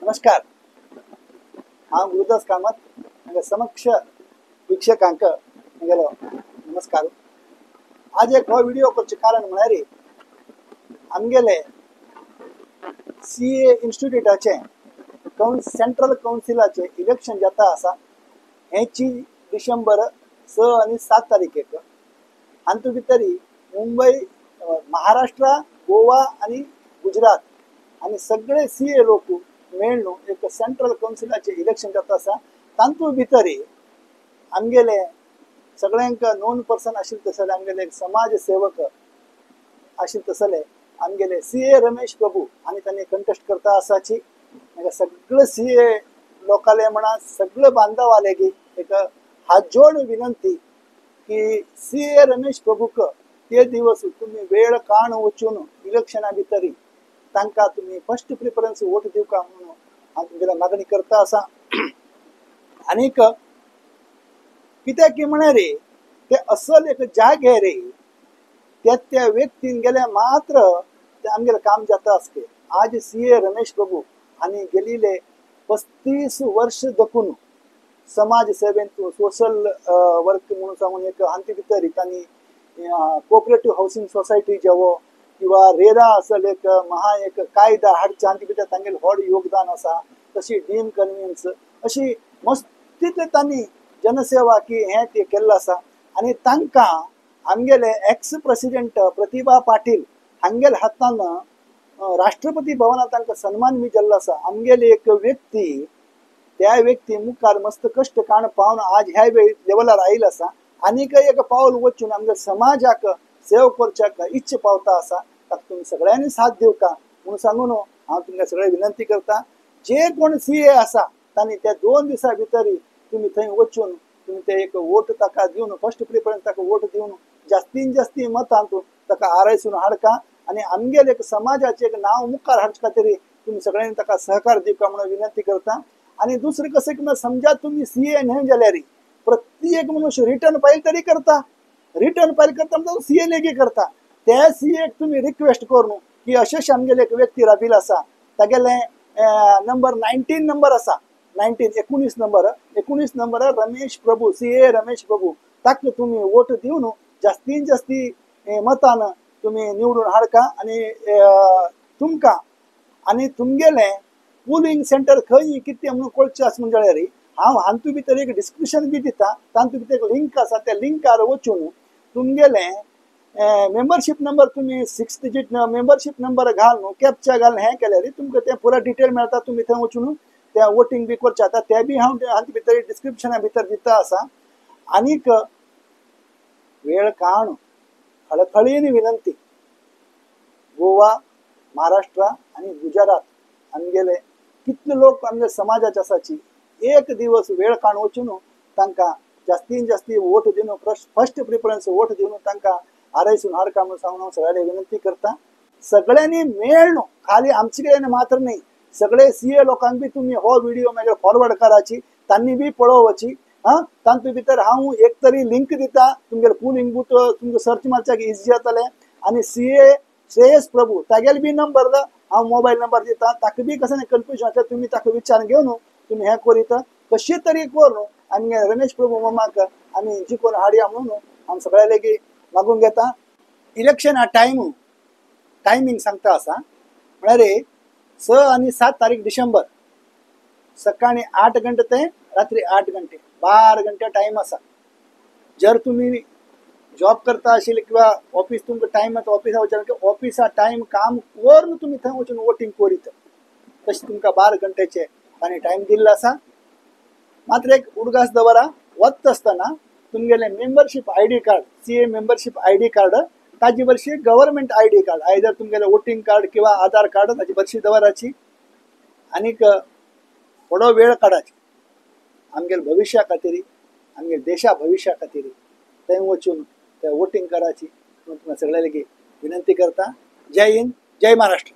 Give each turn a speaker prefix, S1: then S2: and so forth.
S1: नमस्कार. हांव गुरुदास कामत. हांगा समक्ष वीक्षकांक हांगेलो नमस्कार. आज एक हो व्हिडिओ करचे कारण म्हळ्यार आमगेले CA इन्स्टिट्यूटाचे सेंट्रल काउन्सिलाचे इलेक्शन जाता आसा. हेची डिसेंबर 6 आनी 7 तारीखेक हातूंत भितर मुंबई, महाराष्ट्र, गोवा आनी गुजरात आनी सगळे CA लोक मेळून एक सेंट्रल काउन्सिलाचे इलेक्शन जाता आसा. तातूंत भितर आमगेले सगळ्यांक नोन पर्सन आशिल्ले तसले आमगेले एक समाज सेवक आशिल्ले तसले आमगेले CA रमेश प्रभू आनी तांणी कंटेस्ट करता आसाची. सगळे CA लोकाले म्हणा सगळे बांधव आले की एक हात जोड विनंती की CA रमेश प्रभूक ते दिवस तुम्ही वेळ काण वचून इलेक्शना भितर तांकां तुम्ही फर्स्ट प्रिफरन्स वोट दिवका म्हणून हांव तुमगेल्या मागणी करता आसा. आनीक कित्याक की म्हळ्यार ते असल एक जागे रे त्या व्यक्तीन गेल्या मात्र ते आमगेलें काम जाता आसके. आज CA रमेश प्रभू हांणी गेल्ले 35 वर्ष दखून समाज सेवेंत सोशल वर्क म्हणून सांगून एक हांती भितर तांणी कोऑपरेटिव्ह हाऊसिंग सोसायटी जेवो किंवा रेरा असल एक एक कायदा हाडच्या हांती भितर तांगेलें व्हड योगदान आसा. तशी डीम कन्व्हिन्स अशी मस्तीतले तांणी जनसेवा की हें ते केल्लो आसा. आनी तांकां आमगेले एक्स प्रेसिडेंट प्रतिभा पाटील हांगेल्या हातान राष्ट्रपती भवनात तांकां सन्मान बी जाल्लो आसा. आमगेली एक व्यक्ती त्या व्यक्ती मुखार मस्त कश्ट काण पावन आज ह्या लेवलार आयिल्लो आसा. आनीक एक पावल वचून आमच्या समाजाक सेव करच्याक इच्छ पावता आसा. ताका तुमी सगळ्यांनी साथ दिवका म्हणून सांगून हांव तुमकां सगळे विनंती करता. जे कोण CA आसा तांणी त्या 2 दिसां भितर तुम्ही थंय वचून तुम्ही ते एक वोट ताका दिवन फर्स्ट प्रिफरन्स ताका वोट दिवन जास्तीन जास्ती मतांत ताका आरसून हाडका आनी आमगेले एक समाजाचे एक नांव मुखार हाडचे खातीर तुम्ही सगळ्यांनी ताका सहकार दिवका म्हणून विनंती करता. आनी दुसरें कशें की समजा तुम्ही CA न्हय जाल्यार प्रत्येक मनुष्य रिटर्न फायल तरी करता. रिटर्न फायल करता म्हणजे CA लेगी करता. त्या CA तुम्ही रिक्वेस्ट करून की अशें आमगेले एक व्यक्ती राबिल आसा तागेले नंबर 19 नंबर आसा 19 नंबर रमेश प्रभू CA रमेश प्रभू ताका तुम्ही वोट दिवन जास्तीन जास्ती मतान तुम्ही निवडून हाडका. आनी तुमकां आनी तुमगेले पोलिंग सेंटर खंय कितें म्हणून कळचें आसा म्हणजे जाल्यार हांव हातूंत भितर एक डिस्क्रिप्शन बी दिता. तातूंत भितर एक लिंक आसा. त्या लिंकार वचून तुमगेले मेंबरशीप नंबर तुम्ही 6 डिजिट मेंबरशीप नंबर घालून कॅप्चा घालून हें केल्यार तुमकां तें पुरा डिटेल मेळटा. तुम्ही थंय वचून त्या वोटींग बी करचें जाता. ते बी हांव हातूंत भितर डिस्क्रिप्शना भितर दिता आसा. आनीक वेळ काण खळखळीन विनंती गोवा, महाराष्ट्र आनी गुजरात आमगेले कितले लोक आमच्या समाजाचे आसाची एक दिवस वेळ काण वचून तांकां जास्तीन जास्ती वोट दिवन फर्स्ट प्रिफरन्स वोट दिवन तांकां आरसून हाडका म्हणून सांगून हांव सगळ्यांनी विनंती करता. सगळ्यांनी मेळून खाली आमचे कडेन मात्र न्ही सगळे CA लोकांक बी तुम्ही हो व्हिडिओ मागीर फॉरवर्ड कराची तांणी बी पळोवची. तातूंत भितर हांव एक तरी लिंक दिता. तुमगेले पोलिंग बूथ तुमकां सर्च मारच्याक इजी जातलें. आनी CA श्रेयस प्रभू तागेले बी नंबर हांव मोबायल नंबर दिता. ताका बी कशें कन्फ्युजन आसल्यार तुमी ताका विचारून घेवन तुमी हें करीत कशे तरी करून आमी रमेश प्रभू मामाक आमी जिखून हाडया म्हणून हांव सगळ्या लेगी मागून घेता. इलेक्शन टायमींग सांगता आसा म्हळ्यार 6 आनी 7 तारीख डिसेंबर सकाळी 8 घंटे ते रात्री 8 घंटे 12 घंटे टायम आसा. जर तुम्ही जॉब करता आशिल्ले किंवा ऑफिस तुमकां टायम ऑफिसा वचून ऑफिसा टायम काम करून तुम्ही थंय वचून वोटींग करीत तशें तुमकां 12 घंटेचे तांणी टायम दिल्लो आसा. मात्र एक उडगास दवरा वता आसतना तुमगेले membership ID card CA membership ID card ताजी बरशी गव्हर्नमेंट ID कार्ड आयदर तुमगेले वोटींग कार्ड किंवा आधार कार्ड ताजी बरशी दवराची. आनीक थोडो वेळ काडाची आमगेले भविश्या खातीर आमगे देशा भविश्या खातीर थंय वचून ते वोटींग कराची म्हणून तुमकां सगळ्या लेगी विनंती करता. जय हिंद, जय महाराष्ट्र.